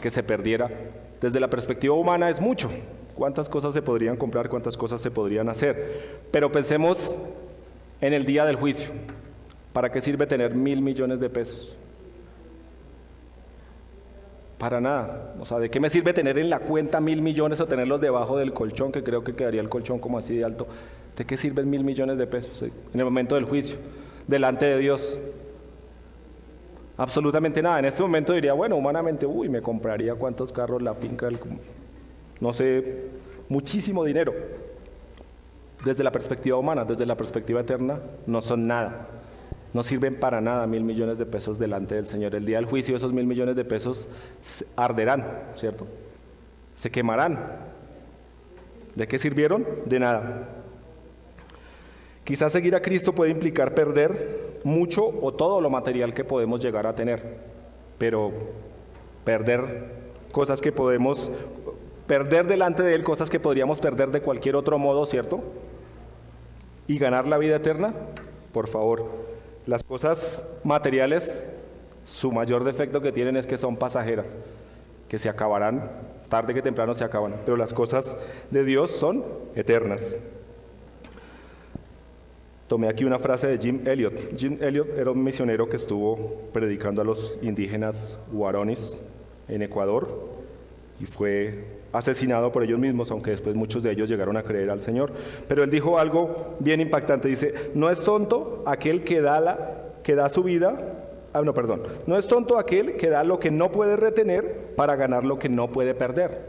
que se perdiera. Desde la perspectiva humana es mucho. ¿Cuántas cosas se podrían comprar? ¿Cuántas cosas se podrían hacer? Pero pensemos en el día del juicio. ¿Para qué sirve tener 1.000 millones de pesos? Para nada. O sea, ¿de qué me sirve tener en la cuenta 1.000 millones o tenerlos debajo del colchón, que creo que quedaría el colchón como así de alto? ¿De qué sirven 1.000 millones de pesos en el momento del juicio, delante de Dios? Absolutamente nada. En este momento diría, bueno, humanamente, me compraría cuántos carros, la finca, no sé, muchísimo dinero. Desde la perspectiva humana, desde la perspectiva eterna, no son nada. No sirven para nada 1.000 millones de pesos delante del Señor. El día del juicio esos 1.000 millones de pesos arderán, ¿cierto? Se quemarán. ¿De qué sirvieron? De nada. Quizás seguir a Cristo puede implicar perder mucho o todo lo material que podemos llegar a tener, pero perder cosas que podemos, perder delante de Él cosas que podríamos perder de cualquier otro modo, ¿cierto? Y ganar la vida eterna, por favor. Las cosas materiales, su mayor defecto que tienen es que son pasajeras, que se acabarán, tarde que temprano se acaban, pero las cosas de Dios son eternas. Tomé aquí una frase de Jim Elliot. Jim Elliot era un misionero que estuvo predicando a los indígenas Huaronis en Ecuador y fue asesinado por ellos mismos, aunque después muchos de ellos llegaron a creer al Señor. Pero él dijo algo bien impactante, dice, no es tonto aquel que da su vida, no es tonto aquel que da lo que no puede retener para ganar lo que no puede perder.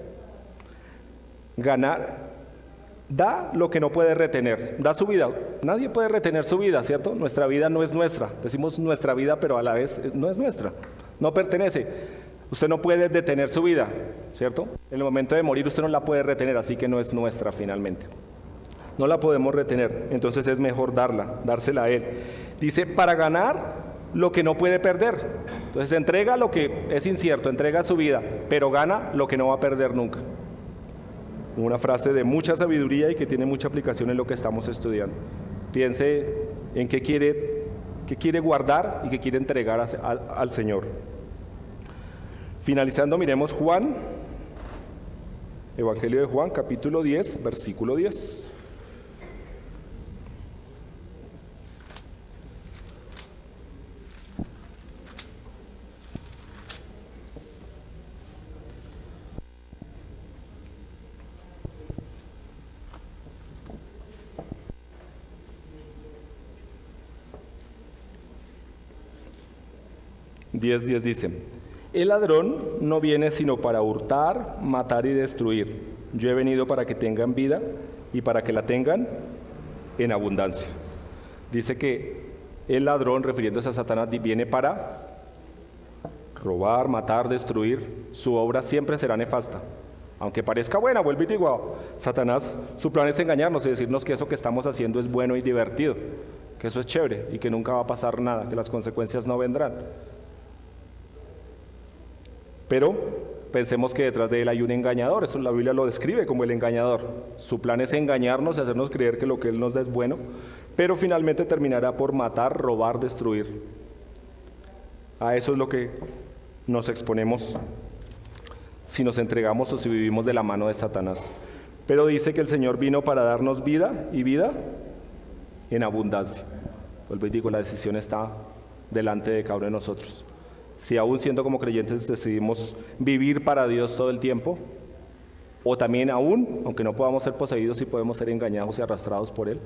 Da lo que no puede retener, da su vida. Nadie puede retener su vida, ¿cierto? Nuestra vida no es nuestra. Decimos nuestra vida, pero a la vez no es nuestra, no pertenece. Usted no puede detener su vida, ¿cierto? En el momento de morir usted no la puede retener, así que no es nuestra finalmente. No la podemos retener, entonces es mejor dársela a Él. Dice, para ganar lo que no puede perder. Entonces entrega lo que es incierto, entrega su vida, pero gana lo que no va a perder nunca. Una frase de mucha sabiduría y que tiene mucha aplicación en lo que estamos estudiando. Piense en qué quiere guardar y qué quiere entregar al Señor. Finalizando, miremos Juan, Evangelio de Juan, capítulo 10, versículo 10. Diez dice, el ladrón no viene sino para hurtar, matar y destruir. Yo he venido para que tengan vida y para que la tengan en abundancia. Dice que el ladrón, refiriéndose a Satanás, viene para robar, matar, destruir. Su obra siempre será nefasta. Aunque parezca buena, vuelvo y digo, Satanás, su plan es engañarnos y decirnos que eso que estamos haciendo es bueno y divertido, que eso es chévere y que nunca va a pasar nada, que las consecuencias no vendrán. Pero pensemos que detrás de él hay un engañador, eso la Biblia lo describe como el engañador. Su plan es engañarnos y hacernos creer que lo que él nos da es bueno, pero finalmente terminará por matar, robar, destruir. A eso es lo que nos exponemos si nos entregamos o si vivimos de la mano de Satanás. Pero dice que el Señor vino para darnos vida y vida en abundancia. Vuelvo y digo, la decisión está delante de cada uno de nosotros. Si aún siendo como creyentes decidimos vivir para Dios todo el tiempo, o también aún, aunque no podamos ser poseídos, sí podemos ser engañados y arrastrados por Él.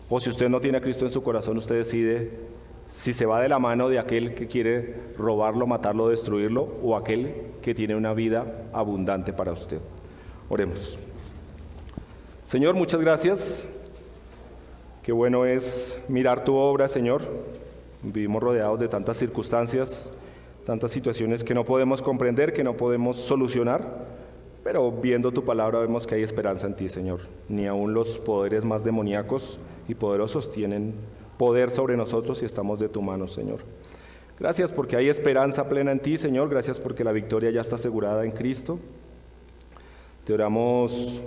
O si usted no tiene a Cristo en su corazón, usted decide si se va de la mano de aquel que quiere robarlo, matarlo, destruirlo, o aquel que tiene una vida abundante para usted. Oremos. Señor, muchas gracias. Qué bueno es mirar tu obra, Señor. Vivimos rodeados de tantas circunstancias, tantas situaciones que no podemos comprender, que no podemos solucionar, pero viendo tu palabra vemos que hay esperanza en ti, Señor. Ni aun los poderes más demoníacos y poderosos tienen poder sobre nosotros si estamos de tu mano, Señor. Gracias porque hay esperanza plena en ti, Señor. Gracias porque la victoria ya está asegurada en Cristo. Te oramos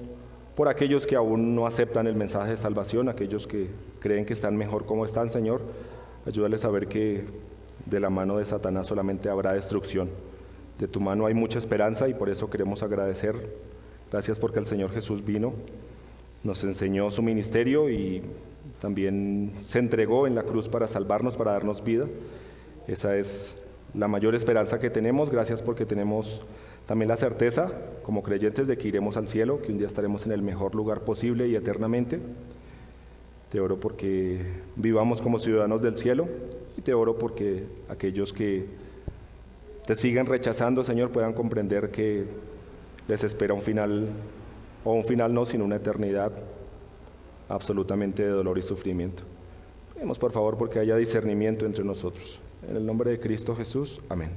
por aquellos que aún no aceptan el mensaje de salvación, aquellos que creen que están mejor como están, Señor. Ayúdales a ver que de la mano de Satanás solamente habrá destrucción. De tu mano hay mucha esperanza y por eso queremos agradecer. Gracias porque el Señor Jesús vino, nos enseñó su ministerio y también se entregó en la cruz para salvarnos, para darnos vida. Esa es la mayor esperanza que tenemos. Gracias porque tenemos también la certeza, como creyentes, de que iremos al cielo, que un día estaremos en el mejor lugar posible y eternamente. Te oro porque vivamos como ciudadanos del cielo y te oro porque aquellos que te siguen rechazando, Señor, puedan comprender que les espera un final, o un final no, sino una eternidad absolutamente de dolor y sufrimiento. Pedimos por favor porque haya discernimiento entre nosotros. En el nombre de Cristo Jesús, amén.